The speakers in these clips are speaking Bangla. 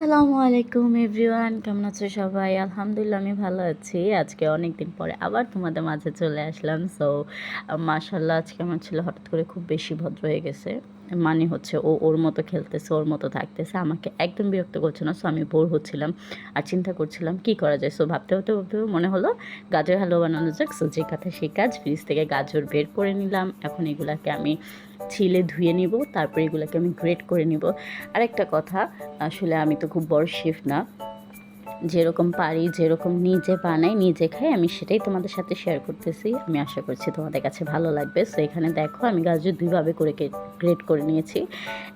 আসসালামু আলাইকুম এভরিওয়ান, কেমন আছো সবাই? আলহামদুলিল্লাহ আমি ভালো আছি। আজকে অনেক দিন পরে আবার তোমাদের মাঝে চলে আসলাম। সো মাশাআল্লাহ আজকে আমার ছেলে হঠাৎ করে খুব বেশি ভদ্র হয়ে গেছে। মানে হচ্ছে ও ওর মতো খেলতেছে, ওর মতো থাকতেছে, আমাকে একদম বিরক্ত করছে না। সো আমি বোর হচ্ছিলাম আর চিন্তা করছিলাম কি করা যায়। সো ভাবতে হতে ভাবতে মনে হলো গাজর হালুয়া বানানো যাক। সো যে কথা সেই কাজ, ফ্রিজ থেকে গাজর বের করে নিলাম। এখন এগুলাকে আমি ছিলে ধুয়ে নিব, তারপর এগুলোকে আমি গ্রেট করে নিব। আরেকটা কথা, আসলে আমি তো খুব বড় শেফ না, যেরকম পারি যেরকম নিজে বানাই নিজে খাই আমি সেটাই তোমাদের সাথে শেয়ার করতেছি। আমি আশা করছি তোমাদের কাছে ভালো লাগবে। সো এখানে দেখো আমি গাজর দুইভাবে করে গ্রেট করে নিয়েছি।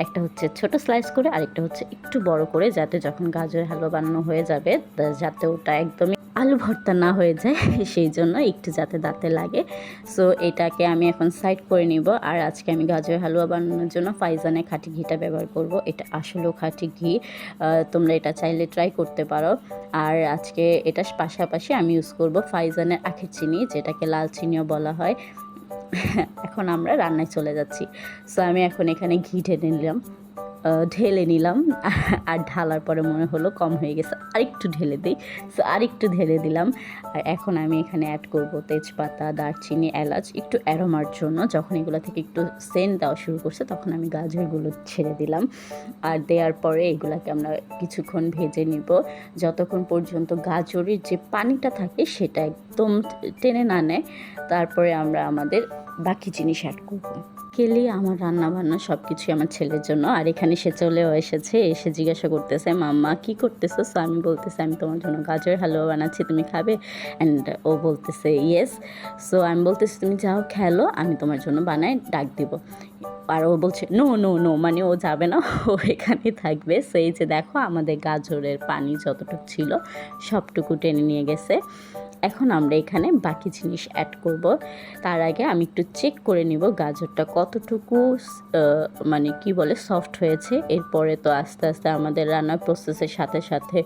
একটা হচ্ছে ছোট স্লাইস করে, আরেকটা হচ্ছে একটু বড় করে, যাতে যখন গাজরের হালুয়া বানানো হয়ে যাবে যাতে ওটা একদমই আলু ভর্তা না হয়ে যায় সেই জন্য একটু যাতে দাঁতে লাগে। সো এটাকে আমি এখন সাইড করে নিব। আর আজকে আমি গাজরের হালুয়া বানানোর জন্য ফাইজানের খাঁটি ঘিটা ব্যবহার করব। এটা আসলেও খাঁটি ঘি, তোমরা এটা চাইলে ট্রাই করতে পারো। আর আজকে এটার পাশাপাশি আমি ইউজ করব ফাইজানের আখের চিনি, যেটাকে লাল চিনিও বলা হয়। এখন আমরা রান্নায় চলে যাচ্ছি। সো আমি এখন এখানে ঘি ঢেলে নিলাম। আর ঢালার পরে মনে হলো কম হয়ে গেছে, আরেকটু ঢেলে দিই। সো আরেকটু ঢেলে দিলাম। আর এখন আমি এখানে অ্যাড করব তেজপাতা, দারচিনি, এলাচ, একটু অ্যারোমার জন্য। যখন এগুলো থেকে একটু সেন্ট দেওয়া শুরু করছে তখন আমি গাজরগুলো ছেড়ে দিলাম। আর দেওয়ার পরে এগুলাকে আমরা কিছুক্ষণ ভেজে নিব, যতক্ষণ পর্যন্ত গাজরের যে পানিটা থাকে সেটা একদম টেনে না নেয়। তারপরে আমরা আমাদের বাকি জিনিস অ্যাড করব। আমার রান্না বান্না সব কিছুই আমার ছেলের জন্য। আর এখানে সে চলেও এসে জিজ্ঞাসা করতেছে, মাম্মা কি করতেছো? সো আমি বলতেছি আমি তোমার জন্য গাজর হালুয়া বানাচ্ছি, তুমি খাবে? অ্যান্ড ও বলতেছে ইয়েস। সো আমি বলতেছি তুমি যাও খেলো, আমি তোমার জন্য বানাই ডাক দিব। আর ও বলছে নো নো নো, মানে ও যাবে না, ও এখানেই থাকবে। সো এই যে দেখো আমাদের গাজরের পানি যতটুকু ছিল সবটুকু টেনে নিয়ে গেছে। এখন আমরা এখানে বাকি জিনিস অ্যাড করব। তার আগে আমি একটু চেক করে নিব গাজরটা কতটুকু মানে কি বলে সফট হয়েছে। এরপরে তো আস্তে আস্তে আমাদের রান্নার প্রসেসের সাথে সাথে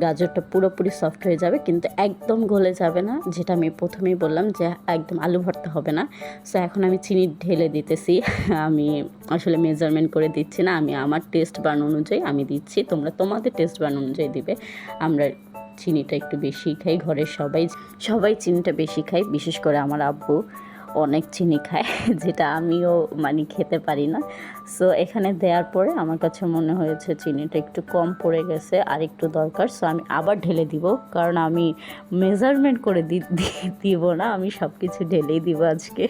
গাজরটা পুরোপুরি সফট হয়ে যাবে, কিন্তু একদম গলে যাবে না, যেটা আমি প্রথমেই বললাম যে একদম আলু ভর্তা হবে না। সো এখন আমি চিনি ঢেলে দিতেছি। আমি আসলে মেজারমেন্ট করে দিচ্ছি না, আমি আমার টেস্ট বান অনুযায়ী আমি দিচ্ছি, তোমরা তোমাদের টেস্ট বান অনুযায়ী দিবে। আমরা চিনিটা একটু বেশি খাই, ঘরের সবাই চিনিটা বেশি খায়, বিশেষ করে আমার আব্বু অনেক চিনি খায়, যেটা আমিও মানে খেতে পারি না। সো এখানে দেওয়ার পরে আমার কাছে মনে হয়েছে চিনিটা একটু কম পড়ে গেছে, আর একটু দরকার। সো আমি আবার ঢেলে দিব, কারণ আমি মেজারমেন্ট করে দিব না, আমি সব কিছু ঢেলেই দিব আজকে।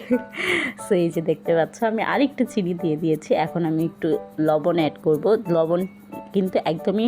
সো এই যে দেখতে পাচ্ছ আমি আরেকটু চিনি দিয়ে দিয়েছি। এখন আমি একটু লবণ অ্যাড করব। লবণ কিন্তু একদমই